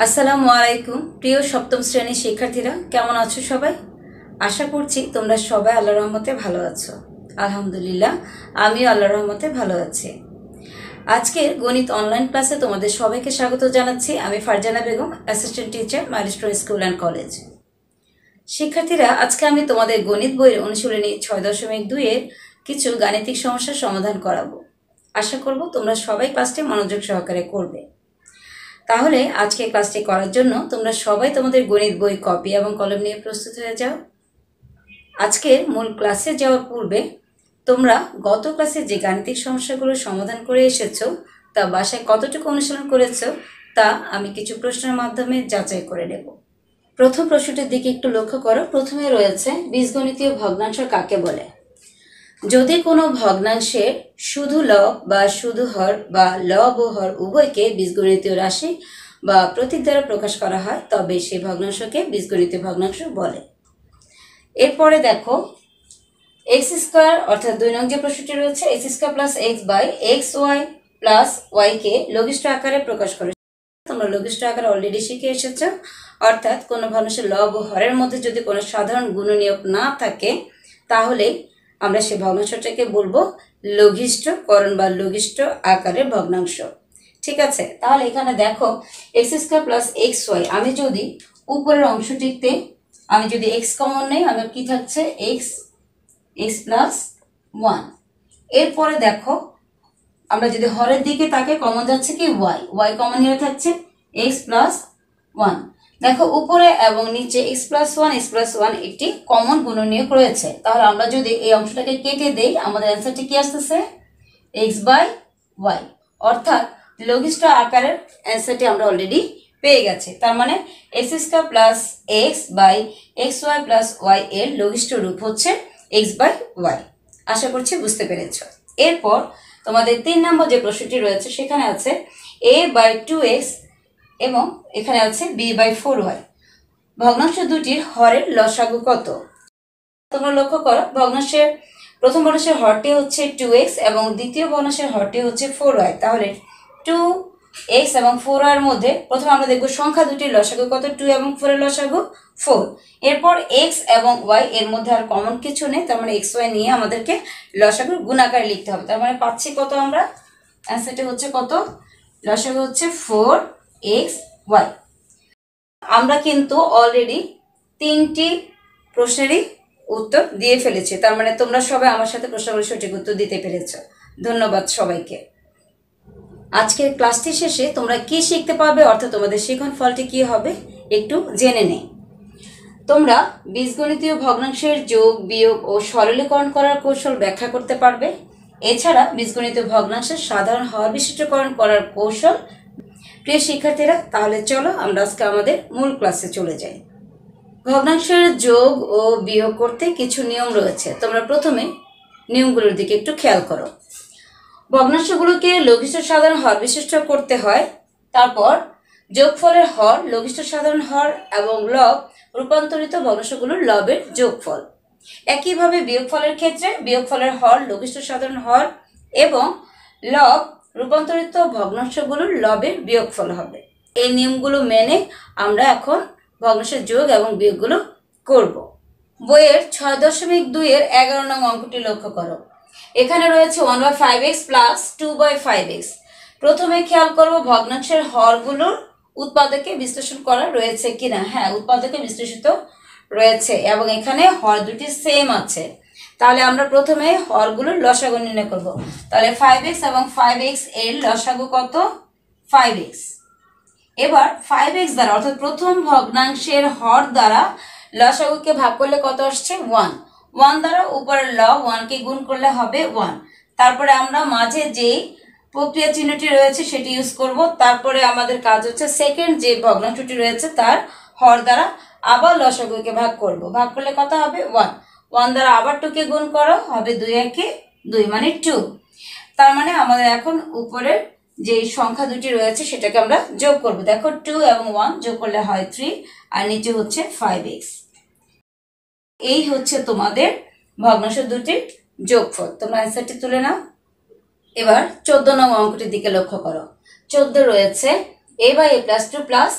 আসসালামু আলাইকুম প্রিয় সপ্তম শ্রেণীর শিক্ষার্থীরা, কেমন আছো সবাই? আশা করছি তোমরা সবাই আল্লাহর রহমতে ভালো আছো। আলহামদুলিল্লাহ, আমিও আল্লাহর রহমতে ভালো আছি। আজকের গণিত অনলাইন ক্লাসে তোমাদের সবাইকে স্বাগত জানাচ্ছি। আমি Farzana Begum, assistant teacher, milestone school and college. শিক্ষার্থীরা, আজকে আমি তোমাদের গণিত বইয়ের অনুশীলনী 6.2 এর কিছু গাণিতিক সমস্যার সমাধান করাবো। আশা করব তোমরা সবাই ক্লাসটি মনোযোগ সহকারে করবে। তাহলে আজকে ক্লাসটি করার জন্য তোমরা সবাই তোমাদের গণিত বই, কপি এবং কলম নিয়ে প্রস্তুত হয়ে যাও। আজকের মূল ক্লাসে যাওয়ার পূর্বে তোমরা গত ক্লাসে যে গাণিতিক সমস্যাগুলো সমাধান করে এসেছো তা বাসায় কতটুকু অনুশীলন করেছো তা আমি কিছু প্রশ্নের মাধ্যমে যাচাই করে নেব। প্রথম প্রশ্নটির দিকে একটু লক্ষ্য করো। প্রথমে রয়েছে বীজগণিতীয় ভগ্নাংশ কাকে বলে। যদি কোনো ভগ্নাংশের শুধু লব বা শুধু হর বা লব ও হর উভয়কে বীজগণিতীয় রাশি বা প্রতীক দ্বারা প্রকাশ করা হয় তবে সেই ভগ্নাংশকে বীজগণিতীয় ভগ্নাংশ বলে। এরপরে দেখো এক্স স্কোয়ার অর্থাৎ 2 নং যে প্রশ্নটি রয়েছে, x square plus x by x Y plus ওয়াইকে লঘিষ্ঠ আকারে প্রকাশ করে। তোমরা লঘিষ্ঠ আকারে অলরেডি শিখে এসেছো, অর্থাৎ কোনো ভগ্নাংশের লব ও হরের মধ্যে যদি কোনো সাধারণ গুণনীয়ক না থাকে তাহলে আমরা সেই ভগ্নাংশটাকে বলবো লঘিষ্ঠকরণ বা লঘিষ্ঠ আকারের ভগ্নাংশ। ঠিক আছে, তাহলে এখানে দেখো X square plus X Y, আমি যদি উপরের অংশটিতে আমি যদি এক্স কমন নেই, আমার কি থাকছে এক্স এক্স প্লাস ওয়ান। এরপরে দেখো আমরা যদি হরের দিকে তাকে কমন যাচ্ছে কি ওয়াই, ওয়াই কমন নিয়ে থাকছে এক্স প্লাস ওয়ান। দেখো উপরে এবং নিচে এক্স প্লাস ওয়ান একটি কমন গুণনীয়ক রয়েছে। তাহলে আমরা যদি এই অংশটাকে কেটে দেই আমাদের অ্যান্সারটি কি আসতেছে এক্স বাই ওয়াই, অর্থাৎ লঘিষ্ঠ আকারের অ্যান্সারটি আমরা অলরেডি পেয়ে গেছি। তার মানে X square plus x by x Y plus Y এর লঘিষ্ঠ রূপ হচ্ছে এক্স বাই ওয়াই। আশা করছি বুঝতে পেরেছ। এরপর তোমাদের 3 নম্বর যে প্রশ্নটি রয়েছে সেখানে আছে a বাই 2x এবং এখানে আছে b বাই 4y। ভগ্নাংশ দুটির হরের লসাগু কত? তোমরা লক্ষ্য করো ভগ্নাংশের প্রথম ভগ্নাংশের হরটি হচ্ছে 2x এবং দ্বিতীয় ভগ্নাংশের হরটি হচ্ছে 4y। তাহলে 2x এবং 4y এর মধ্যে প্রথমে আমরা দেখব সংখ্যা দুটির লসাগু কত, 2 এবং 4 এর লসাগু 4। এরপর x এবং y এর মধ্যে আর কমন কিছু নেই, তার মানে x y নিয়ে আমাদেরকে লসাগু গুণাকারে লিখতে হবে। তার মানে পাচ্ছি কত, আমরা অ্যান্সারটি হচ্ছে কত, লসাগু হচ্ছে 4xy। আমরা কিন্তু অলরেডি 3টি প্রশ্নেরই উত্তর দিয়ে ফেলেছি, তার মানে তোমরা সবাই আমার সাথে প্রশ্নগুলো সঠিক উত্তর দিতে পেরেছো। ধন্যবাদ সবাইকে। আজকের ক্লাসটি শেষে তোমরা কি শিখতে পারবে, অর্থাৎ তোমাদের শিখন ফলটি কি হবে একটু জেনে নেই। তোমরা বীজগণিতীয় ভগ্নাংশের যোগ, বিয়োগ ও সরলীকরণ করার কৌশল ব্যাখ্যা করতে পারবে। এছাড়া বীজগণিতীয় ভগ্নাংশের সাধারণ হর বিশিষ্টকরণ করার কৌশল। প্রিয় শিক্ষার্থীরা, তাহলে চলো আমরা আজকে আমাদের মূল ক্লাসে চলে যাই। ভগ্নাংশের যোগ ও বিয়োগ করতে কিছু নিয়ম রয়েছে, তোমরা প্রথমে নিয়মগুলোর দিকে একটু খেয়াল করো। ভগ্নাংশগুলোকে লঘিষ্ঠ সাধারণ হর বিশিষ্ট করতে হয়। তারপর যোগফলের হর লঘিষ্ঠ সাধারণ হর এবং লব রূপান্তরিত ভগ্নাংশগুলোর লবের যোগফল। একইভাবে বিয়োগফলের ক্ষেত্রে বিয়োগফলের হর লঘিষ্ঠ সাধারণ হর এবং লব রূপান্তরিত ভগ্নাংশগুলোর লবের বিয়োগফল হবে। এই নিয়মগুলো মেনে আমরা এখন ভগ্নাংশের যোগ এবং বিয়োগগুলো করব। বইয়ের 6.2 এর 11 নং অঙ্কটি লক্ষ্য করো। এখানে রয়েছে 1/5x প্লাস 2/5x। প্রথমে খেয়াল করব ভগ্নাংশের হরগুলোর উৎপাদকে বিশ্লেষণ করা রয়েছে কিনা। হ্যাঁ, উৎপাদকে বিশ্লেষিত রয়েছে এবং এখানে হর দুটি সেম আছে। তাহলে আমরা প্রথমে হরগুলোর লসাগু নির্ণয় করব। তাহলে 5x এবং 5x এর লসাগু কত, 5x। এবার 5x দ্বারা অর্থাৎ প্রথম ভগ্নাংশের হর দ্বারা লসাগুকে ভাগ করলে কত আসছে 1। 1 দ্বারা উপরের লব 1 কে গুণ করলে হবে 1। তারপরে আমরা মাঝে যে প্রক্রিয়া চিহ্নটি রয়েছে সেটি ইউজ করব। তারপরে আমাদের কাজ হচ্ছে সেকেন্ড যে ভগ্নাংশটি রয়েছে তার হর দ্বারা আবার লসাগুকে ভাগ করব। ভাগ করলে কত হবে 1। 1 দ্বারা আবার 2 কে গুণ করো, হবে 2 একে 2 মানে 2। তার মানে আমাদের এখন উপরের যে সংখ্যা দুটি রয়েছে সেটাকে আমরা যোগ করব। দেখো 2 এবং 1 যোগ করলে হয় 3 আর নিচে হচ্ছে 5x। এই হচ্ছে তোমাদের ভগ্নাংশ দুটির যোগফল। তোমরা অ্যান্সারটি তুলে নাও। এবার 14 নং অঙ্কটির দিকে লক্ষ্য করো। 14 রয়েছে a by a plus 2 plus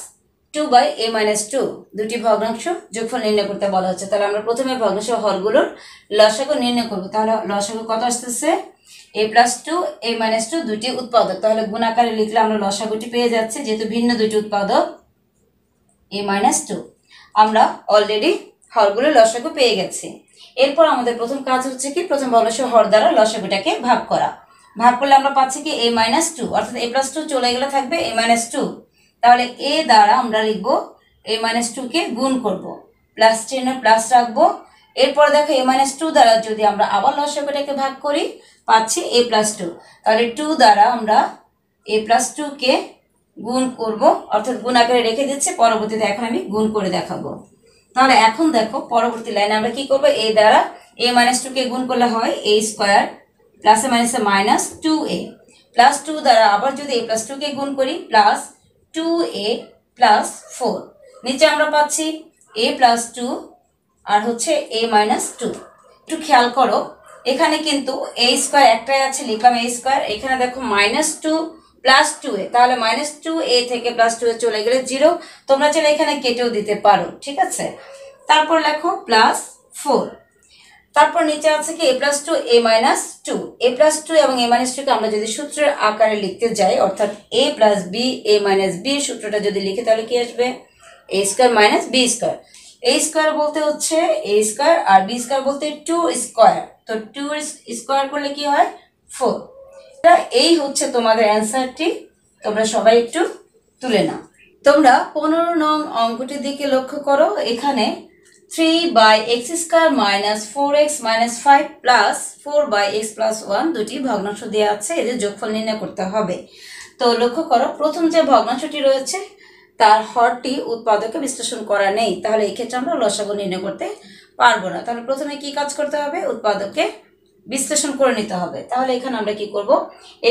2/a-2 দুটি ভগ্নাংশ যোগফল নির্ণয় করতে বলা হচ্ছে। তাহলে আমরা প্রথমে ভগ্নাংশ হরগুলোর লসাগু নির্ণয় করব। তাহলে লসাগু কত আসতেছে? a+2 a-2 দুটি উৎপাদক। তাহলে গুণ আকারে লিখলে আমরা লসাগুটি পেয়ে যাচ্ছি, যেহেতু ভিন্ন দুটি উৎপাদক a-2। আমরা অলরেডি হরগুলোর লসাগু পেয়ে গেছি। এরপর আমাদের প্রথম কাজ হচ্ছে কি, প্রথম ভগ্নাংশ হর দ্বারা লসাগুটাকে ভাগ করা। ভাগ করলে আমরা পাচ্ছি কি a-2, অর্থাৎ a+2 চলে গেলে থাকবে a-2। তাহলে a দ্বারা আমরা লিখবো a-2 কে গুণ করব, প্লাস চিহ্ন প্লাস রাখবো। এরপর দেখো a-2 দ্বারা যদি আমরা আবার লসাগুটাকে ভাগ করি পাচ্ছি a+2। তাহলে 2 দ্বারা আমরা a+2 কে গুণ করব, অর্থাৎ গুণ আকারে রেখে দিচ্ছি, পরবর্তীতে এখন আমি গুণ করে দেখাবো। তাহলে এখন দেখো পরবর্তী লাইনে আমরা কি করব, a দ্বারা a-2 কে গুণ করলে হয় a² প্লাসে মাইনাসে -2a, প্লাস 2 দ্বারা আবার যদি a+2 কে গুণ করি প্লাস 2a প্লাস 4। নিচে আমরা পাচ্ছি a+2 আর হচ্ছে a-2। একটু খেয়াল করো, এখানে কিন্তু a² একটাই আছে, লিখলাম a²। এখানে দেখো -2 প্লাস 2a, তাহলে -2a থেকে +2a চলে গেলে 0। তোমরা চাইলে এখানে কেটেও দিতে পারো, ঠিক আছে। তারপর লেখো +4। তারপর নিচে আছে কি a+2 a-2। a+2 এবং a-2 কে আমরা যদি সূত্রের আকারে লিখতে যাই, অর্থাৎ a + b a-b সূত্রটা যদি লিখি তাহলে কি আসবে, a² - b²। a² বলতে হচ্ছে a² আর b² বলতে 2²। তো 2² করলে কি হয় 4। এই হচ্ছে তোমাদের অ্যান্সারটি। তোমরা সবাই একটু তুলে নাও। তোমরা 15 নং অঙ্কটির দিকে লক্ষ্য করো। এখানে 3/x² - 4x - 5 প্লাস 4/x + 1 দুটি ভগ্নাংশ দেওয়া আছে, এদের যোগফল নির্ণয় করতে হবে। তো লক্ষ্য করো, প্রথম যে ভগ্নাংশটি রয়েছে তার হরটি উৎপাদকে বিশ্লেষণ করা নেই, তাহলে এই ক্ষেত্রে আমরা লসাগু নির্ণয় করতে পারবো না। তাহলে প্রথমে কি কাজ করতে হবে, উৎপাদকে বিশ্লেষণ করে নিতে হবে। তাহলে এখানে আমরা কি করব,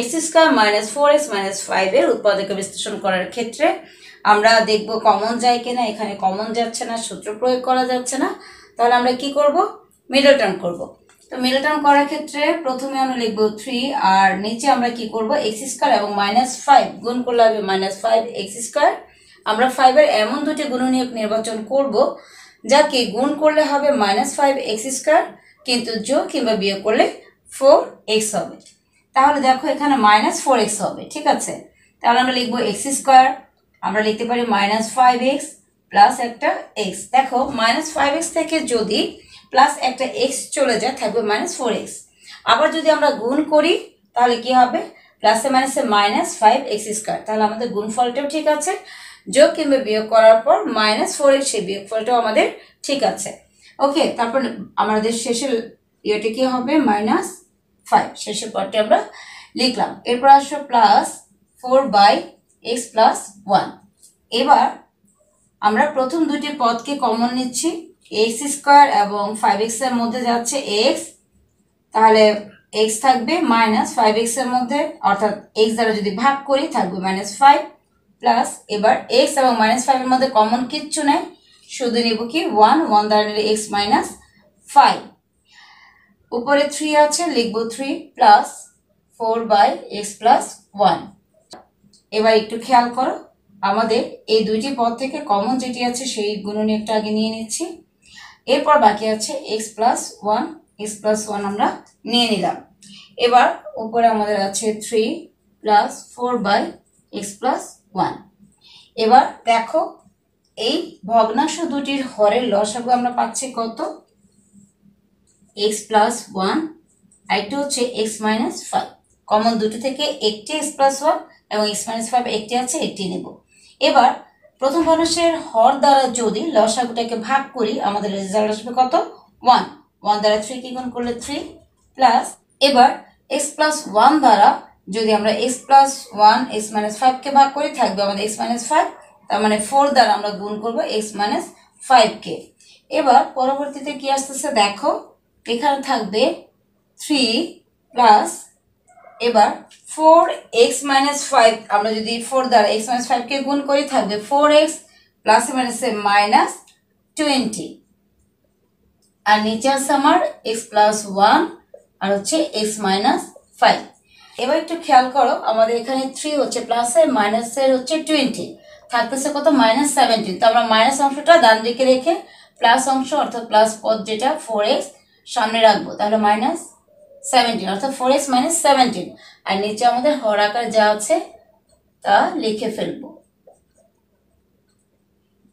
x² - 4x - 5 এর উৎপাদকে বিশ্লেষণ করার ক্ষেত্রে আমরা দেখব কমন যায় কিনা। এখানে কমন যাচ্ছে না, সূত্র প্রয়োগ করা যাচ্ছে না। তাহলে আমরা কি করব, মিডল টার্ম করব। তো মিডল টার্ম করার ক্ষেত্রে প্রথমে আমরা লিখব 3, আর নিচে আমরা কি করব, x² এবং -5 গুণ করলে হবে -5x²। আমরা 5 এর এমন দুটি গুণনীয়ক নির্বাচন করব যাকে গুণ করলে হবে -5x², কিন্তু যোগ কিংবা বিয়োগ করলে 4x হবে। তাহলে দেখো এখানে -4x হবে, ঠিক আছে। তাহলে আমরা লিখবো x², আমরা লিখতে পারি -5x প্লাস একটা x। দেখো -5x থেকে যদি প্লাস একটা x চলে যায় থাকবে -4x। আবার যদি আমরা গুণ করি তাহলে কি হবে, প্লাসে মাইনাসে -5x²। তাহলে আমাদের গুণফলটাও ঠিক আছে, যোগ কিংবা বিয়োগ করার পর -4x সেই বিয়োগফলটাও আমাদের ঠিক আছে। ওকে, তারপর আমাদের শেষের ইয়েটা কি হবে, -5 শেষের পরটা আমরা লিখলাম। এরপর আসো প্লাস 4/x + 1। এবার আমরা প্রথম দুটি পদকে কমন নিচ্ছি, x² এবং 5x এর মধ্যে যাচ্ছে x, তাহলে x থাকবে -5x এর মধ্যে, অর্থাৎ x দ্বারা যদি ভাগ করি থাকবে -5 প্লাস। এবার x এবং -5 এর মধ্যে কমন কিচ্ছু নেই, শুধু নিব কি 1 দ্বারা নিলে x -5। উপরে 3 আছে, লিখবো 3 প্লাস 4/x + 1। এবার একটু খেয়াল করো, আমাদের এই দুইটি পদ থেকে কমন যেটি আছে সেই গুণনীয়কটা আগে নিয়ে নিচ্ছি। এরপর বাকি আছে x + 1, x + 1 আমরা নিয়ে নিলাম। এবার উপরে আমাদের আছে 3 প্লাস 4/x + 1। এবার দেখো এই ভগ্নাংশ দুটির হরের লসাগু আমরা পাচ্ছি কত, x + 1 আর একটা হচ্ছে x - 5। কমন দুটি থেকে একটি x + 1 এবং x - 5 একটি আছে, একটি নেব। এবার প্রথম ভগ্নাংশের হর দ্বারা যদি লসাগুটাকে ভাগ করি আমাদের রেজাল্ট আসবে কত, 1 দ্বারা 3 কে গুণ করলে 3 প্লাস। এবার x + 1 দ্বারা যদি আমরা x + 1 x - 5 কে ভাগ করি থাকবে আমাদের x - 5, তার মানে 4 দ্বারা আমরা গুণ করব x - 5 কে। এবার পরবর্তীতে কি আসতেছে দেখো, এখানে থাকবে 3 প্লাস, এবার 4x - 5 আমরা যদি 4 দ্বারা x - 5 কে গুণ করি থাকবে 4x প্লাসে মাইনাসে -20, আর নিচে আছে আমার x + 1 আর হচ্ছে x - 5। এবার একটু খেয়াল করো, আমাদের এখানে 3 হচ্ছে প্লাসে, মাইনাসের হচ্ছে 20, থাকতেছে কত -17। তো আমরা মাইনাস অংশটা ডান দিকে রেখে প্লাস অংশ অর্থাৎ প্লাস পদ যেটা 4x সামনে রাখবো, তাহলে -17 অর্থাৎ 4x - 17। আর নিচে আমাদের হর আকার যা আছে তা লিখে ফেলবো।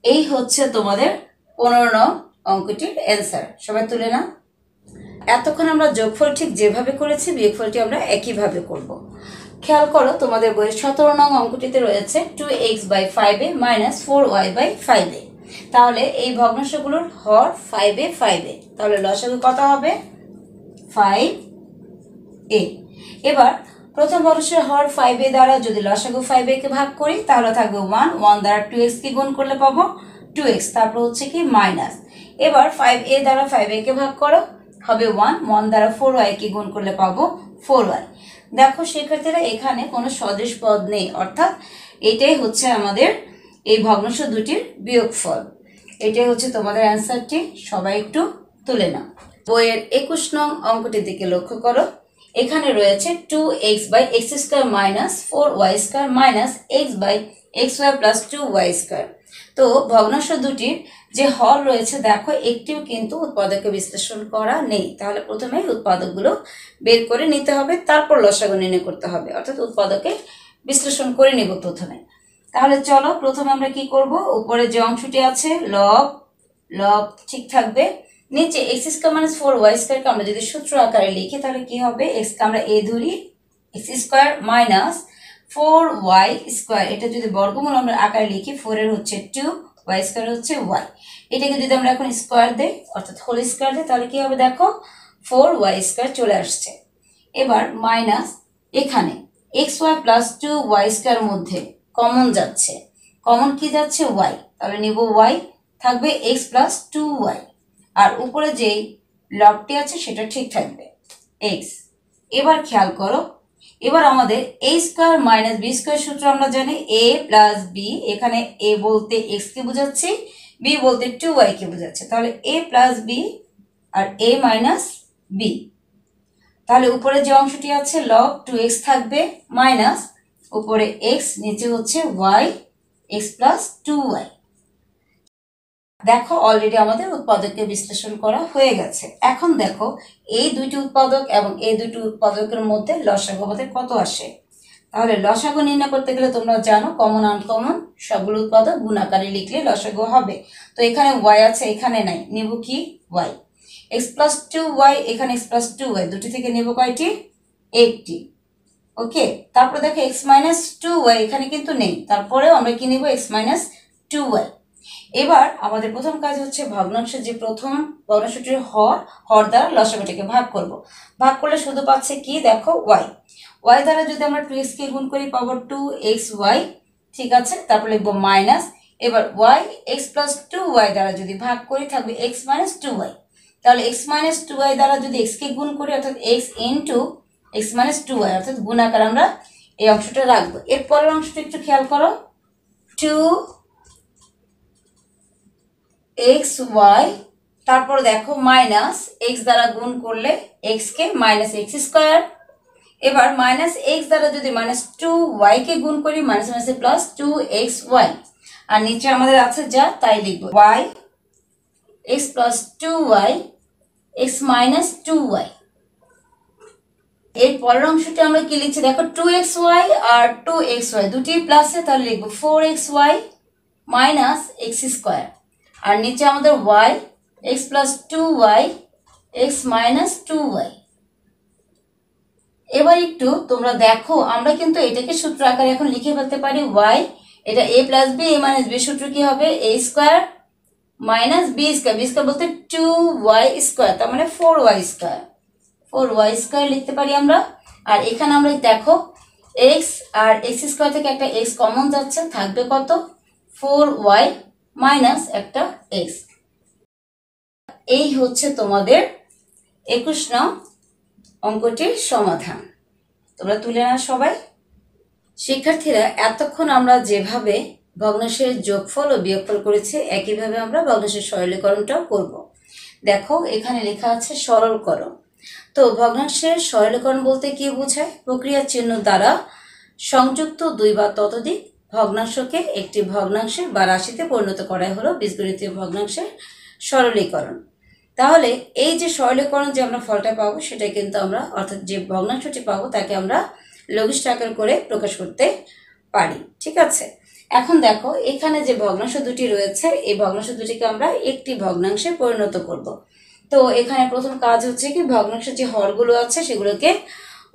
এই হচ্ছে তোমাদের 15 নং অঙ্কটির অ্যান্সার। সবাই তুলে নাও। এতক্ষণ আমরা যোগফল ঠিক যেভাবে করেছি বিয়োগফলটি আমরা একইভাবে করব। খেয়াল করো তোমাদের বইয়ের 17 নং অঙ্কটিতে রয়েছে 2x/5a - 4y/5a। তাহলে এই ভগ্নাংশগুলোর হর 5a 5a, তাহলে লসাগু কত হবে 5a। এবার প্রথম ভগ্নাংশের হর 5a দ্বারা যদি লসাগু 5a কে ভাগ করি তাহলে থাকবে 1, 1 দ্বারা 2x কে গুণ করলে পাবো 2x, তারপর হচ্ছে কি মাইনাস। এবার 5a দ্বারা 5a কে ভাগ করো, হবে 1, 1 দ্বারা 4y কে গুণ করলে পাবো 4y। দেখো শিক্ষার্থীরা এখানে কোনো সদৃশ পদ নেই, অর্থাৎ এটাই হচ্ছে আমাদের এই ভগ্নাংশ দুটির বিয়োগফল। এটাই হচ্ছে তোমাদের অ্যান্সারটি। সবাই একটু তুলে নাও। বইয়ের 21 নং অঙ্কটির দিকে লক্ষ্য করো। এখানে রয়েছে 2x/x² - 4y² - x/xy + 2y²। তো ভগ্নাংশ দুটির যে হর রয়েছে দেখো একটিও কিন্তু উৎপাদকে বিশ্লেষণ করা নেই, তাহলে প্রথমেই উৎপাদকগুলো বের করে নিতে হবে, তারপর লসাগু নির্ণয় করতে হবে, অর্থাৎ উৎপাদকে বিশ্লেষণ করে নেব প্রথমে। তাহলে চলো প্রথমে আমরা কি করব, উপরে যে অংশটি আছে লব লব ঠিক থাকবে, নিচে x² - 4y² কে আমরা যদি সূত্র আকারে লিখি তাহলে কি হবে, x কে আমরা a ধরি, x² - 4y², এটা যদি বর্গমূল আমরা আকারে লিখি 4 এর হচ্ছে 2, y² হচ্ছে y, এটাকে যদি আমরা এখন স্কয়ার দেই অর্থাৎ হোল স্কয়ার দেই তাহলে কি হবে দেখো 4y² চলে আসছে। এবার মাইনাস এখানে xy + 2y² মধ্যে কমন যাচ্ছে, কমন কি যাচ্ছে y, তাহলে নিব y, থাকবে x + 2y, আর উপরে যেই লবটি আছে সেটা ঠিক থাকবে x। এবার খেয়াল করো, এবার আমাদের a² - b² সূত্র আমরা জানি a + b, এখানে a বলতে x কে বোঝাচ্ছে, b বলতে 2y কে বোঝাচ্ছে, তাহলে a + b R a - b। তাহলে উপরে যে অংশটি আছে log 2x থাকবে মাইনাস উপরে x, নিচে হচ্ছে y, x + 2y। দেখো অলরেডি আমাদের উৎপাদককে বিশ্লেষণ করা হয়ে গেছে। এখন দেখো এই দুইটি উৎপাদক এবং এই দুটি উৎপাদকের মধ্যে লসাগু আমাদের কত আসে। তাহলে লসাগু নির্ণয় করতে গেলে তোমরা জানো কমন আনকমন সবগুলো উৎপাদক গুণ আকারে লিখলে লসাগু হবে। তো এখানে y আছে, এখানে নাই, নিব কি y, x + 2y, এখানে x + 2y, দুটি থেকে নেব কয়টি, একটি। ওকে, তারপর দেখো x - 2y এখানে কিন্তু নেই, তারপরেও আমরা কি নিব x - 2y। এবার আমাদের প্রথম কাজ হচ্ছে ভগ্নাংশের যে প্রথম ভগ্নাংশটির হর দ্বারা লসাগুটাকে ভাগ করব। ভাগ করলে শুধু পাচ্ছে কি দেখো y, y দ্বারা যদি আমরা 2x কে গুণ করি পাবো 2xy, ঠিক আছে, তারপর লিখবো মাইনাস। এবার y x + 2y দ্বারা যদি ভাগ করি থাকবে x - 2y, তাহলে x - 2y দ্বারা যদি x কে গুণ করি অর্থাৎ x * x - 2y, অর্থাৎ গুণ আকার আমরা এই অংশটা রাখবো। এর পরের অংশটা একটু খেয়াল করো, 2xy, তারপর দেখো মাইনাস x দ্বারা গুণ করলে x কে -x², এবার -x দ্বারা যদি -2y কে গুণ করি -2xy, আর নিচে আমাদের আছে যা তাই লিখবো y x + 2y x - 2y। এর পরের অংশটি আমরা কি লিখছি দেখো 2xy আর 2xy দুটি প্লাসে, তাহলে লিখবো 4xy - x², আর নিচে আমাদের y x + 2y x - 2y। এবার একটু তোমরা দেখো আমরা কিন্তু এটাকে সূত্র আকারে এখন লিখে ফেলতে পারি y, এটা a + b, a - b সূত্র কি হবে a² - b², b² বলতে 2y², তার মানে 4y² লিখতে পারি আমরা। আর এখানে আমরা দেখো x আর x² থেকে একটা x কমন যাচ্ছে, থাকবে কত 4y - একটা x। এই হচ্ছে তোমাদের 21 নং অঙ্কটির সমাধান। তোমরা তুলে নাও সবাই। শিক্ষার্থীরা এতক্ষণ আমরা যেভাবে ভগ্নাংশের যোগফল ও বিয়োগফল করেছি একইভাবে আমরা ভগ্নাংশের সরলীকরণটাও করব। দেখো এখানে লেখা আছে সরলকরণ। তো ভগ্নাংশের সরলীকরণ বলতে কি বোঝায়, প্রক্রিয়া চিহ্ন দ্বারা সংযুক্ত দুই বা ততোধিক ভগ্নাংশকে একটি ভগ্নাংশে বা রাশিতে পরিণত করাই হলো বীজগণিতীয় ভগ্নাংশের সরলীকরণ। তাহলে এই যে সরলীকরণ যে আমরা ফলটা পাবো সেটা কিন্তু আমরা অর্থাৎ যে ভগ্নাংশটি পাবো তাকে আমরা লঘিষ্ঠ আকার করে প্রকাশ করতে পারি। ঠিক আছে, এখন দেখো এখানে যে ভগ্নাংশ দুটি রয়েছে এই ভগ্নাংশ দুটিকে আমরা একটি ভগ্নাংশে পরিণত করব। তো এখানে প্রথম কাজ হচ্ছে কি ভগ্নাংশের যে হরগুলো আছে সেগুলোকে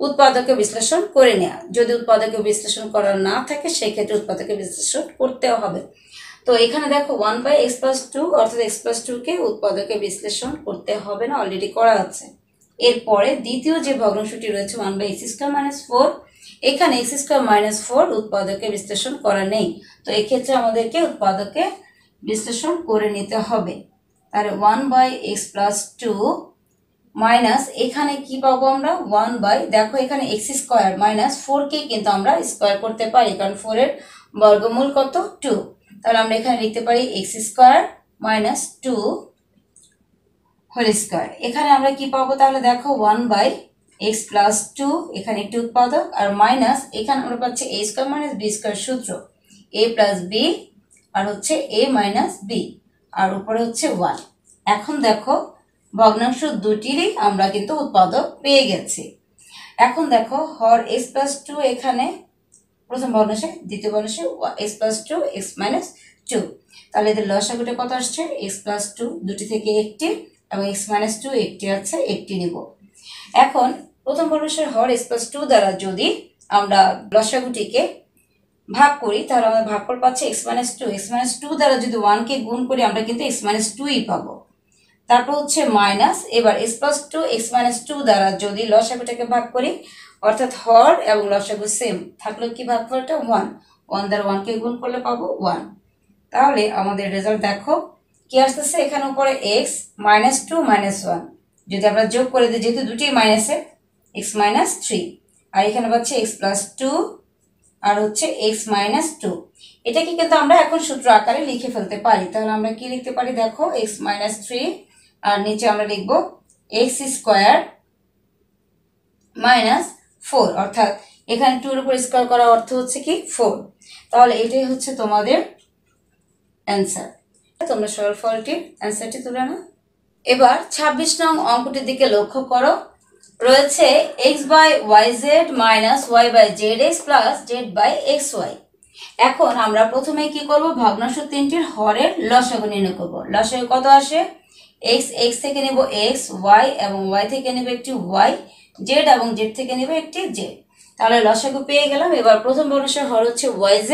উৎপাদকে বিশ্লেষণ করে নেওয়া। যদি উৎপাদকে বিশ্লেষণ করা না থাকে সেক্ষেত্রে উৎপাদকে বিশ্লেষণ করতেও হবে। তো এখানে দেখো 1/x+2 অর্থাৎ x+2 কে উৎপাদকে বিশ্লেষণ করতে হবে না, অলরেডি করা আছে। এরপরে দ্বিতীয় যে ভগ্নাংশটি রয়েছে 1/x² - 4, এখানে x² - 4 উৎপাদকে বিশ্লেষণ করা নেই। তো এক্ষেত্রে আমাদেরকে উৎপাদকে বিশ্লেষণ করে নিতে হবে। তাহলে 1/x+2 মাইনাস এখানে কি পাবো আমরা 1 দেখো এখানে x² - 4 কে কিন্তু আমরা স্কোয়ার করতে পারি কারণ 4 এর বর্গমূল কত 2। তাহলে আমরা এখানে লিখতে পারি x² - 2 হোল স্কয়ার। এখানে আমরা কি পাবো তাহলে দেখো 1/x+2 এখানে একটি উৎপাদক আর মাইনাস এখানে আমরা পাচ্ছি a² - b² সূত্র a + b আর হচ্ছে a - b আর উপরে হচ্ছে 1। এখন দেখো ভগ্নাংশ দুটিরই আমরা কিন্তু উৎপাদক পেয়ে গেছি। এখন দেখো হর x+2 এখানে প্রথম ভগ্নাংশে, দ্বিতীয় ভগ্নাংশে x+2 x - 2। তাহলে এদের লসাগুটা কত আসছে x+2 দুটি থেকে একটি এবং x - 2 একটি আছে, একটি নিব। এখন প্রথম ভগ্নাংশের হর x+2 দ্বারা যদি আমরা লসাগুটিকে ভাগ করি তাহলে আমরা ভাগফল পাচ্ছি x - 2। x - 2 দ্বারা যদি 1 কে গুণ করি আমরা কিন্তু x - 2ই পাবো। তারপর হচ্ছে মাইনাস এবার x+2 x - 2 দ্বারা যদি লসাগুটাকে ভাগ করি অর্থাৎ হর এবং লসাগু সেম থাকলে কি ভাগফলটা 1 দ্বারা 1 কে গুণ করলে পাবো 1। তাহলে আমাদের রেজাল্ট দেখো কি আসতেছে, এখানে উপরে x - 2 - 1 যদি আমরা যোগ করে দিই যেহেতু দুটি মাইনাসে x - 3 আর এখানে পাচ্ছি x+2 আর হচ্ছে x - 2। এটাকে কিন্তু আমরা এখন সূত্র আকারে লিখে ফেলতে পারি। তাহলে আমরা কি লিখতে পারি দেখো x - 3 আর নিচে আমরা লিখব x² - 4 অর্থাৎ এখানে 2 এর উপর স্কয়ার করা অর্থ হচ্ছে কি 4। তাহলে এটাই হচ্ছে তোমাদের অ্যান্সার। তোমরা সরল ফলটির অ্যান্সারটি তুলে নাও। এবার 26 নং অঙ্কটির দিকে লক্ষ্য করো। রয়েছে x/yz - y/zx + z/xy। এখন আমরা প্রথমে কি করব ভগ্নাংশ তিনটির হরের লসাগু নির্ণয় করব। লসাগু কত আসে x থেকে নেব x, y এবং y থেকে নেব একটি y, z এবং z থেকে নেব একটি z। তাহলে লসাগু পেয়ে গেলাম। এবার প্রথম ভগ্নাংশের হর হচ্ছে yz।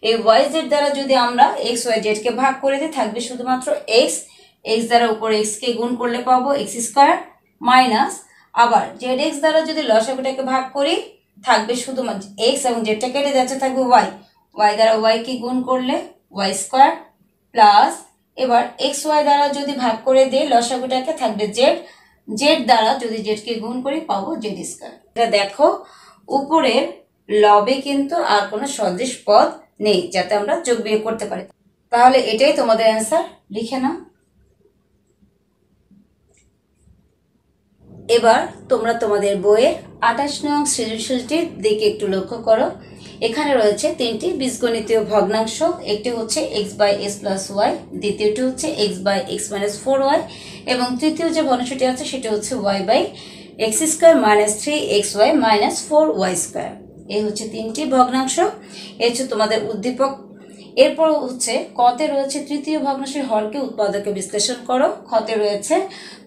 এই yz দ্বারা যদি আমরা x y z কে ভাগ করে দিই থাকবে শুধুমাত্র x দ্বারা উপরে x কে গুণ করলে পাবো x² মাইনাস আবার zx দ্বারা যদি লসাগুটাকে ভাগ করি থাকবে শুধুমাত্র x এবং z টা কেটে যাচ্ছে থাকবে y দ্বারা y কে গুণ করলে y² প্লাস এবার xy দ্বারা যদি ভাগ করে দেই লসাগুটাকে থাকবে z দ্বারা যদি z কে গুণ করি পাবো z²। এটা দেখো উপরের লবে কিন্তু আর কোনো সদৃশ পদ নেই যাতে আমরা যোগ বিয়োগ করতে পারি। তাহলে এটাই তোমাদের অ্যান্সার, লিখে নাও। এবার তোমরা তোমাদের বইয়ের 28 নং সৃজনশীলটির দিকে একটু লক্ষ্য করো। এখানে রয়েছে তিনটি বীজগণিতীয় ভগ্নাংশ, একটি হচ্ছে x/s+y, দ্বিতীয়টি হচ্ছে x/x - 4y এবং তৃতীয় যে ভগ্নাংশটি আছে সেটা হচ্ছে y/x² - 3xy - 4y²। এই হচ্ছে তিনটি ভগ্নাংশ। এই হচ্ছে তোমাদের উদ্দীপক। এরপর হচ্ছে কতে রয়েছে তৃতীয় ভগ্নাংশের হরকে উৎপাদকে বিশ্লেষণ করো, খতে রয়েছে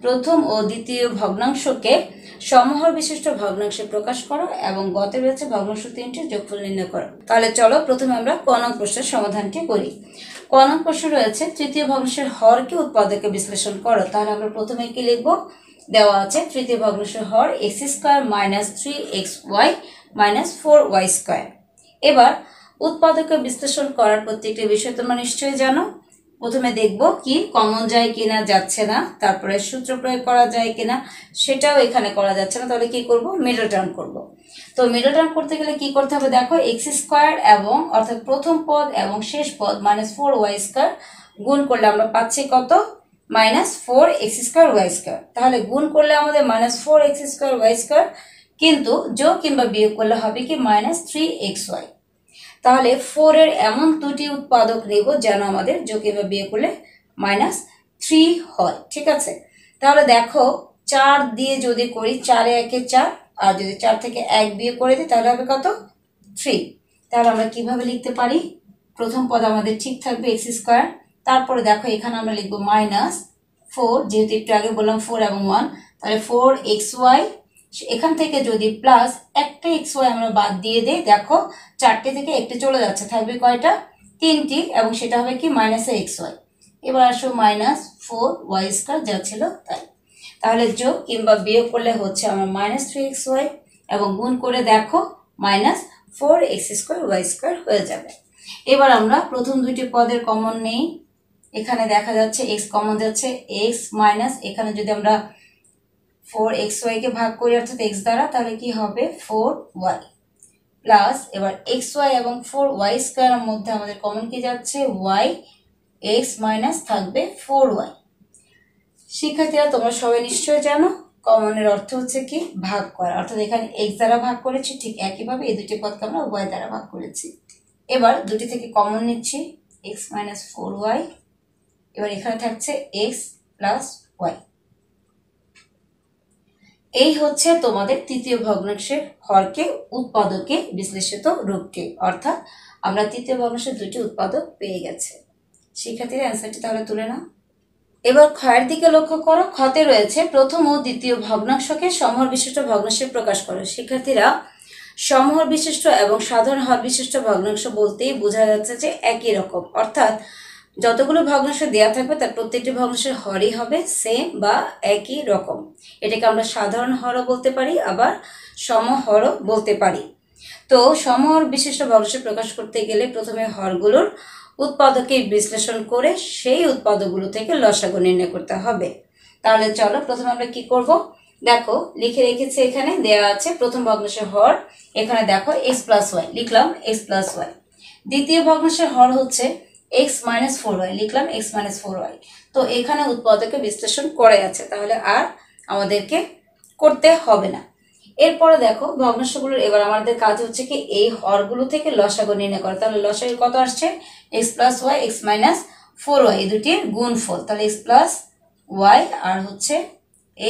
প্রথম ও দ্বিতীয় ভগ্নাংশকে সমহর বিশিষ্ট ভগ্নাংশে প্রকাশ করো এবং গতে রয়েছে ভগ্নাংশ তিনটির যোগফল নির্ণয় করো। তাহলে চলো প্রথমে আমরা ক নং প্রশ্নের সমাধানটি করি। ক নং প্রশ্ন রয়েছে তৃতীয় ভগ্নাংশের হরকে উৎপাদকে বিশ্লেষণ করো। তাহলে আমরা প্রথমে কি লিখব, দেওয়া আছে তৃতীয় ভগ্নাংশের হর x² - 3xy - 4y²। এবার উৎপাদকে বিশ্লেষণ করার প্রত্যেকটি বিষয় তোমরা নিশ্চয়ই জানো। প্রথমে দেখব কি কমন যায় কিনা, যাচ্ছে না, তারপরে সূত্র প্রয়োগ করা যায় কিনা, সেটাও এখানে করা যাচ্ছে না। তাহলে কি করব, মিডল টার্ম করব। তো মিডল টার্ম করতে গেলে কি করতে হবে দেখো x² এবং অর্থাৎ প্রথম পদ এবং শেষ পদ -4y² গুণ করলে আমরা পাচ্ছি কত -4x² y²। তাহলে গুণ করলে আমাদের -4x² y², কিন্তু যোগ কিংবা বিয়োগ করলে হবে কি -3xy। তাহলে 4 এর এমন দুটি উৎপাদক নেব যেন আমাদের যোগ কিংবা বিয়োগ করলে -3 হয়। ঠিক আছে, তাহলে দেখো 4 দিয়ে যদি করি 4 এ 1 এ 4, আর যদি 4 থেকে 1 বিয়োগ করে দিই তাহলে হবে কত 3। তাহলে আমরা কিভাবে লিখতে পারি, প্রথম পদ আমাদের ঠিক থাকবে x², তারপরে দেখো এখানে আমরা লিখবো -4, যেহেতু একটু আগে বললাম 4 এবং 1, তাহলে 4xy, এখান থেকে যদি প্লাস একটা xy আমরা বাদ দিয়ে দেই, দেখো 4টে থেকে একটু চলে যাচ্ছে, থাকবে কয়টা 3টি, এবং সেটা হবে কি -xy। এবার আসো -4y² যা ছিল তাই। তাহলে যোগ কিংবা বিয়োগ করলে হচ্ছে আমার -3xy, এবং গুণ করে দেখো -4x²y² হয়ে যাবে। এবার আমরা প্রথম দুইটি পদের কমন নেই, এখানে দেখা যাচ্ছে x কমন যাচ্ছে, x মাইনাস এখানে যদি আমরা 4xy কে ভাগ করি অর্থাৎ x দ্বারা, তাহলে কি হবে 4y প্লাস, এবার xy এবং 4y² এর মধ্যে আমাদের কমন কি যাচ্ছে y, x মাইনাস থাকবে 4y। শিক্ষার্থীরা তোমরা সবাই নিশ্চয়ই জানো কমনের অর্থ হচ্ছে কি ভাগ করা, অর্থাৎ এখানে x দ্বারা ভাগ করেছি, ঠিক একইভাবে এই দুটি পদকে আমরা y দ্বারা ভাগ করেছি। এবার দুটি থেকে কমন নিচ্ছি, x মাইনাস 4y, এবার এখানে থাকছে x প্লাস y। এই হচ্ছে তোমাদের তৃতীয় ভগ্নাংশের হরকে উৎপাদকে বিশ্লেষিত রূপটি, অর্থাৎ আমরা তৃতীয় ভগ্নাংশের দুটি উৎপাদক পেয়ে গেছে। শিক্ষার্থীরা অ্যান্সারটি তাহলে তুলে নাও। এবার ক্ষয়ের দিকে লক্ষ্য করো, ক্ষতে রয়েছে প্রথম ও দ্বিতীয় ভগ্নাংশকে সমহর বিশিষ্ট ভগ্নাংশে প্রকাশ করো। শিক্ষার্থীরা সমহর বিশিষ্ট এবং সাধারণ হর বিশিষ্ট ভগ্নাংশ বলতেই বোঝা যাচ্ছে যে একই রকম, অর্থাৎ যতগুলো ভগ্নাংশ দেওয়া থাকবে তার প্রত্যেকটি ভগ্নাংশের হরই হবে সেম বা একই রকম। এটাকে আমরা সাধারণ হরও বলতে পারি, আবার সমহরও বলতে পারি। তো সমহর বিশিষ্ট ভগ্নাংশ প্রকাশ করতে গেলে প্রথমে হরগুলোর উৎপাদকে বিশ্লেষণ করে সেই উৎপাদকগুলো থেকে লসাগু নির্ণয় করতে হবে। তাহলে চলো প্রথমে আমরা কি করব, দেখো লিখে রেখেছি, এখানে দেওয়া আছে প্রথম ভগ্নাংশের হর, এখানে দেখো x প্লাস ওয়াই, লিখলাম x প্লাস ওয়াই। দ্বিতীয় ভগ্নাংশের হর হচ্ছে x মাইনাস 4y, লিখলাম x মাইনাস 4y। তো এখানে উৎপাদকে বিশ্লেষণ করে আছে, তাহলে আর আমাদেরকে করতে হবে না। এরপরে দেখো ভগ্নাংশগুলোর এবার আমাদের কাজ হচ্ছে কি এই হরগুলো থেকে লসাগু নির্ণয় করা। তাহলে লসাগু কত আসছে x plus Y, x minus 4y, এই দুটির গুণফল, তাহলে x প্লাস ওয়াই আর হচ্ছে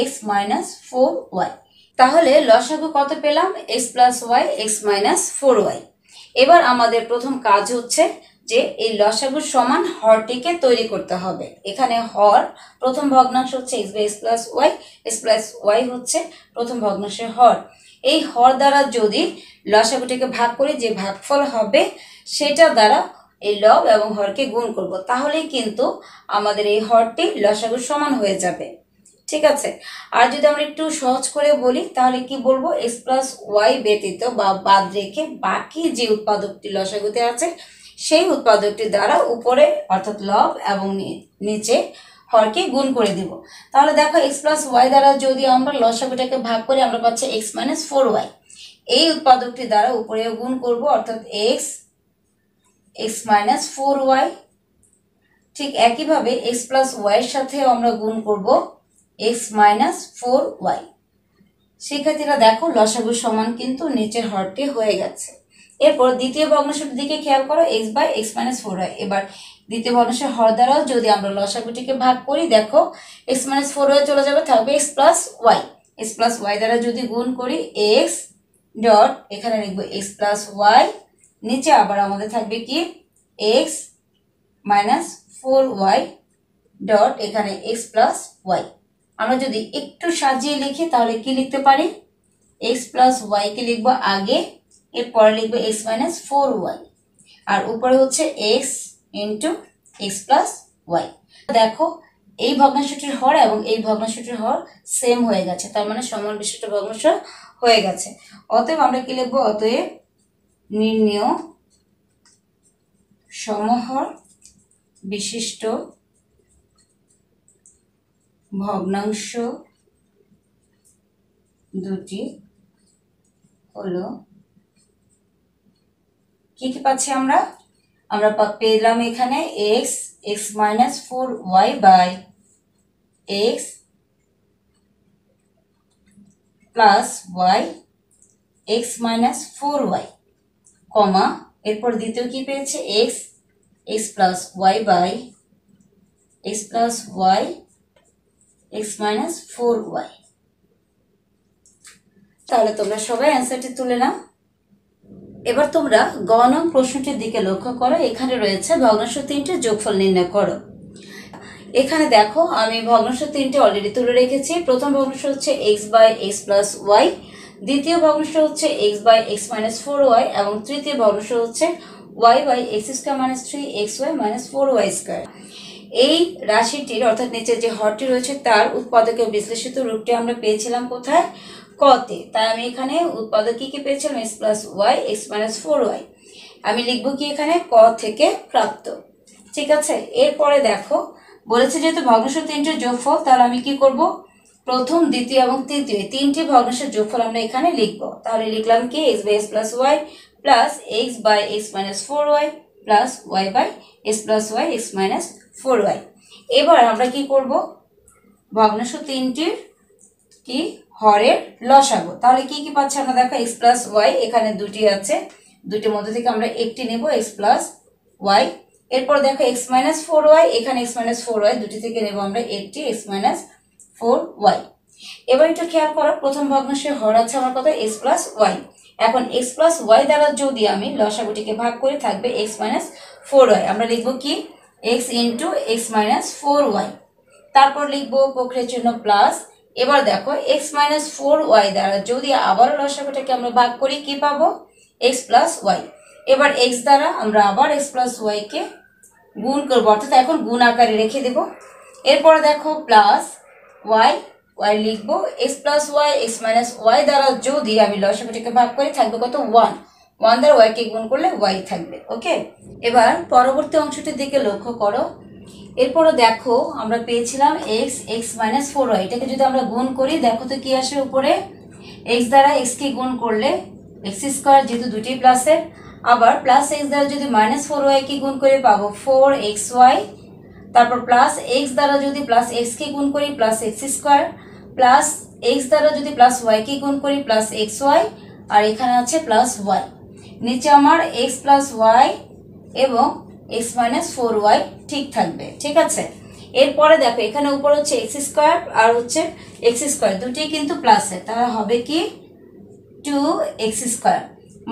x মাইনাস 4y। তাহলে লসাগু কত পেলাম x plus Y, x minus 4y। এবার আমাদের প্রথম কাজ হচ্ছে যে এই লসাগুর সমান হরটিকে তৈরি করতে হবে। এখানে হর প্রথম ভগ্নাংশ হচ্ছে x by x plus Y, x plus Y হচ্ছে প্রথম ভগ্নাংশের হর। এই হর দ্বারা যদি লসাগুটিকে ভাগ করি, যে ভাগফল হবে সেটা দ্বারা এই লব এবং হরকে গুণ করব, তাহলেই কিন্তু আমাদের এই হরটি লসাগুর সমান হয়ে যাবে। ঠিক আছে, আর যদি আমরা একটু সহজ করে বলি তাহলে কি বলবো, x প্লাস ওয়াই ব্যতীত বা বাদ রেখে বাকি যে উৎপাদকটি লসাগুতে আছে সেই উৎপাদকটি দ্বারা উপরে অর্থাৎ লব এবং নিচে হরকে গুণ করে দিব। তাহলে দেখো x প্লাস ওয়াই দ্বারা যদি আমরা লসাগুটাকে ভাগ করি আমরা পাচ্ছি x মাইনাস 4y। এই উৎপাদকটি দ্বারা উপরেও গুণ করব অর্থাৎ x মাইনাস 4y। ঠিক একইভাবে x প্লাস ওয়াই এর সাথেও আমরা গুণ করব x মাইনাস 4y। শিক্ষার্থীরা দেখো লসাগু সমান কিন্তু নিচের হরটি হয়ে গেছে। এরপর দ্বিতীয় ভগ্নাংশের দিকে খেয়াল করো, x by x minus 4y। এবার দ্বিতীয় ভগ্নাংশের হর দ্বারাও যদি আমরা লসাগুটিকে ভাগ করি, দেখো x মাইনাস 4y চলে যাবে, থাকবে x plus Y. x plus Y দ্বারা যদি গুণ করি x ডট এখানে লিখবো x প্লাস ওয়াই, নিচে আবার আমাদের থাকবে কি x মাইনাস 4y ডট এখানে x প্লাস ওয়াই। আমরা যদি একটু সাজিয়ে লিখি তাহলে কি লিখতে পারি, x প্লাস ওয়াই কে লিখবো আগে, এরপরে লিখবো x মাইনাস 4y, আর উপরে হচ্ছে x into x plus Y. দেখো এই ভগ্নাংশটির হর এবং এই ভগ্নাংশটির হর সেম হয়ে গেছে, তার মানে সমান বিশিষ্ট ভগ্নাংশ হয়ে গেছে। অতএব আমরা কি লিখবো, অতএব নির্ণেয় সমহর বিশিষ্ট ভগ্নাংশ দুটি হলো, কি কি পাচ্ছি আমরা পেলাম এখানে x minus 4y by x plus y, x minus 4y, কমা এরপর দ্বিতীয় কি পেয়েছে X X plus Y by X plus Y X minus 4y। তাহলে তোমরা সবাই অ্যান্সারটি তুলে নাও। এবার তোমরা গ নং প্রশ্নটির দিকে লক্ষ্য করো। এখানে রয়েছে ভগ্নাংশ 3টির যোগফল নির্ণয় করো। এখানে দেখো আমি ভগ্নাংশ 3টি অলরেডি তুলে রেখেছি। প্রথম ভগ্নাংশ হচ্ছে X by X plus Y, দ্বিতীয় ভগ্নাংশ হচ্ছে X by X minus 4y এবং তৃতীয় ভগ্নাংশ হচ্ছে Y by X square minus 3xy minus 4y square. এই রাশিটির অর্থাৎ নিচে যে হরটি রয়েছে তার উৎপাদকের বিশ্লেষিত রূপটি আমরা পেয়েছিলাম কোথায়, কতে। তাই আমি এখানে উৎপাদক কি পেয়েছিলাম X plus Y X minus 4y। আমি লিখবো কি এখানে ক থেকে প্রাপ্ত। ঠিক আছে, এরপরে দেখো বলেছে যেহেতু ভগ্নাংশ 3টির যোগফল, তাহলে আমি কি করব, প্রথম দ্বিতীয় এবং তৃতীয় 3টি ভগ্নাংশের যোগফল আমরা এখানে লিখবো। তাহলে লিখলাম কি X by X plus Y plus x by X minus 4y plus Y by X plus Y X minus 4y। এবার আমরা কি করব, ভগ্নাংশ 3টির কি হরের লসাগু। তাহলে কি কি পাচ্ছি আমরা দেখো এক্স প্লাস ওয়াই এখানে দুটি আছে, দুটির মধ্যে থেকে আমরা একটি নেব এক্স প্লাস ওয়াই। এরপর দেখো এক্স মাইনাস 4y এখানে এক্স মাইনাস 4y দুটি থেকে নেব আমরা একটি এক্স মাইনাস 4y। এবার একটু খেয়াল করো প্রথম ভগ্নাংশের হর আছে আমার কত এক্স প্লাস ওয়াই। এখন এক্স প্লাস ওয়াই দ্বারা যদি আমি লসাগুটিকে ভাগ করে থাকবে এক্স মাইনাস 4y। আমরা লিখবো কি x into x minus 4y, তারপর লিখবো প্রক্রিয়ার জন্য প্লাস। এবার দেখো এক্স মাইনাস 4y দ্বারা যদি আবার লসাগুটাকে আমরা ভাগ করি কি পাবো এক্স প্লাস ওয়াই। এবার এক্স দ্বারা আমরা আবার এক্স প্লাস ওয়াই কে গুণ করবো, অর্থাৎ এখন গুণ আকারে রেখে দেব। এরপরে দেখো প্লাস ওয়াই ওয়াই লিখবো X plus Y X minus Y দ্বারা যদি আমি লসাগুটিকে ভাগ করি থাকবে কত 1 দ্বারা ওয়াই কে গুণ করলে ওয়াই থাকবে। ওকে, এবার পরবর্তী অংশটির দিকে লক্ষ্য করো। এরপরে দেখো আমরা পেয়েছিলাম এক্স এক্স মাইনাস 4y, এটাকে যদি আমরা গুণ করি দেখো তো কি আসে উপরে, এক্স দ্বারা এক্স কে গুণ করলে এক্স স্কোয়ার যেহেতু দুটি প্লাসের, আবার প্লাস এক্স দ্বারা যদি মাইনাস 4y কে গুণ করে পাবো 4xy, তারপর প্লাস এক্স দ্বারা যদি প্লাস এক্স কে গুণ করি plus x square, plus x দ্বারা যদি প্লাস ওয়াই কে গুণ করি প্লাস এক্স ওয়াই, আর এখানে আছে প্লাস ওয়াই। নিচে আমার এক্স প্লাস ওয়াই এবং এক্স মাইনাস 4y ঠিক থাকবে। ঠিক আছে, এরপরে দেখো এখানে উপর হচ্ছে এক্স স্কোয়ার আর হচ্ছে এক্স স্কোয়ার দুটি কিন্তু প্লাসের, তাহলে হবে কি 2x স্কোয়ার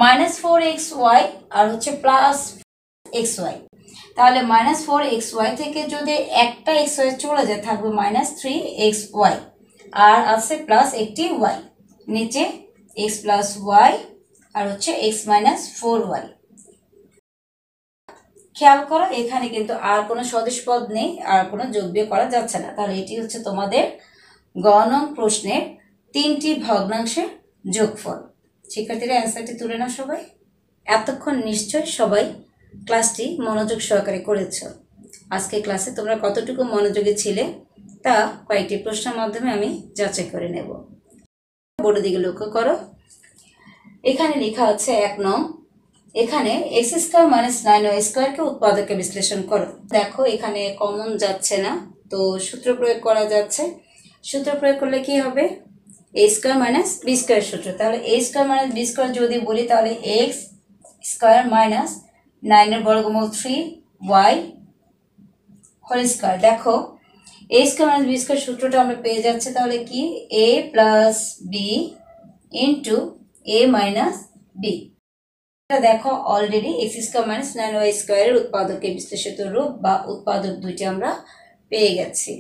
মাইনাস 4xy আর হচ্ছে প্লাস xy। তাহলে মাইনাস 4xy থেকে যদি একটা xy চলে যায় থাকবে মাইনাস 3xy আর আছে প্লাস একটি y, নিচে x প্লাস ওয়াই আর হচ্ছে x মাইনাস 4y। খেয়াল করো এখানে কিন্তু আর কোনো সদৃশ পদ নেই, আর কোনো যোগ বিয়োগ করা যাচ্ছে না। তাহলে এটি হচ্ছে তোমাদের গ নং প্রশ্নের 3টি ভগ্নাংশের যোগফল। শিক্ষার্থীরা অ্যান্সারটি তুলে নাও সবাই। এতক্ষণ নিশ্চয় সবাই ক্লাসটি মনোযোগ সহকারে করেছ। আজকে ক্লাসে তোমরা কতটুকু মনোযোগী ছিলে তা কয়েকটি প্রশ্নের মাধ্যমে আমি যাচাই করে নেব। বোর্ডের দিকে লক্ষ্য করো, এখানে লেখা আছে 1 নং, এখানে এক্স স্কোয়ার মাইনাস 9y স্কোয়ারকে উৎপাদকে বিশ্লেষণ করো। দেখো এখানে কমন যাচ্ছে না, তো সূত্র প্রয়োগ করা যাচ্ছে। সূত্র প্রয়োগ করলে কি হবে এ স্কোয়ার মাইনাস বি স্কোয়ার সূত্র। তাহলে এ স্কোয়ার মাইনাস বি স্কোয়ার যদি বলি তাহলে এক্স স্কোয়ার মাইনাস 9 বর্গমূল 3y হোল স্কোয়ার। দেখো A square minus B square সূত্রটা আমরা পেয়ে যাচ্ছে, তাহলে কি A plus B into A minus B. দেখো already X square minus 9y স্কোয়ারের উৎপাদকের বিশ্লেষিত রূপ বা উৎপাদক দুইটি আমরা পেয়ে গেছি।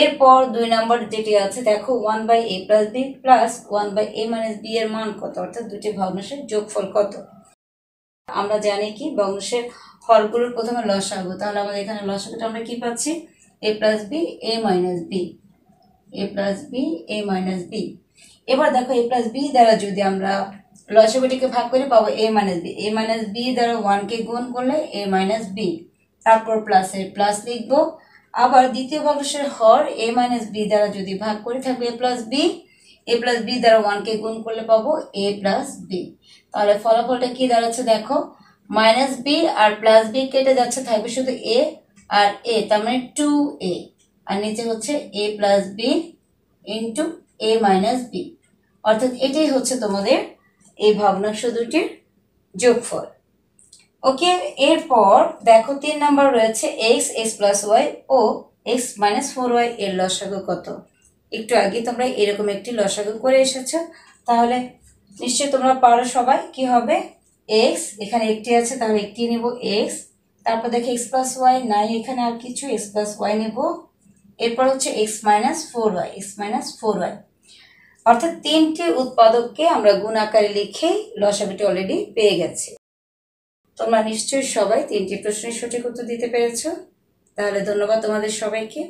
এরপর 2 নম্বর যেটি আছে দেখো 1/a plus B plus 1/a minus B এর মান কত, অর্থাৎ দুটি ভগ্নাংশের যোগফল কত। আমরা জানি কি ভগ্নাংশের হরগুলোর প্রথমে লসাগু, তাহলে আমাদের এখানে লসাগুটা আমরা কি পাচ্ছি a plus B a minus B, a plus B a minus B. এবার দেখো a প্লাস বি দ্বারা যদি আমরা লসাগুটিকে ভাগ করে পাবো a minus B, a minus B দ্বারা 1 কে গুণ করলে a মাইনাস বি, তারপর প্লাসের প্লাস লিখবো। আবার দ্বিতীয় ভগ্নাংশের হর a মাইনাস বি দ্বারা যদি ভাগ করে থাকবে a প্লাস বি দ্বারা 1 কে গুণ করলে পাবো a প্লাস বি। তাহলে ফলাফলটা কি দাঁড়াচ্ছে দেখো মাইনাস বি আর প্লাস বি কেটে যাচ্ছে, থাকবে শুধু a আর a, তার মানে 2a, আর নিচে হচ্ছে a plus B into a minus B, অর্থাৎ এটাই হচ্ছে তোমাদের এই ভগ্নাংশ দুটির যোগফল। ওকে, এরপর দেখো 3 নাম্বার রয়েছে এক্স এক্স প্লাস ওয়াই ও এক্স মাইনাস 4y এর লসাগু কত। একটু আগে তোমরা এরকম একটি লসাগু করে এসেছো, তাহলে নিশ্চয়ই তোমরা পারো সবাই। কি হবে, এক্স এখানে একটি আছে, তাহলে একটি নিব এক্স, তারপর দেখো এক্স প্লাস ওয়াই নাই এখানে আর কিছু, এক্স প্লাস ওয়াই নিব, এরপর হচ্ছে x minus 4y, x minus 4y, অর্থাৎ 3টি উৎপাদককে আমরা গুণ আকারে লিখে লসাগুটি অলরেডি পেয়ে গেছি। তোমরা নিশ্চয়ই সবাই 3টি প্রশ্নের সঠিক উত্তর দিতে পেরেছো, তাহলে ধন্যবাদ তোমাদের সবাইকে।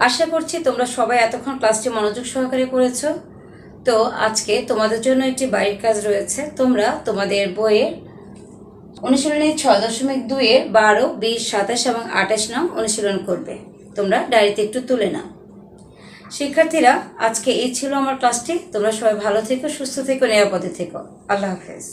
আশা করছি তোমরা সবাই এতক্ষণ ক্লাসটি মনোযোগ সহকারে করেছো। তো আজকে তোমাদের জন্য একটি বাড়ির কাজ রয়েছে। তোমরা তোমাদের বইয়ের অনুশীলনী 6.2-এর 12, 20, 27 এবং 28 নং অনুশীলন করবে। তোমরা ডায়েরিতে একটু তুলে নাও। শিক্ষার্থীরা, আজকে এই ছিল আমার ক্লাসটি। তোমরা সবাই ভালো থেকো, সুস্থ থেকো, নিরাপদে থেকো। আল্লাহ হাফেজ।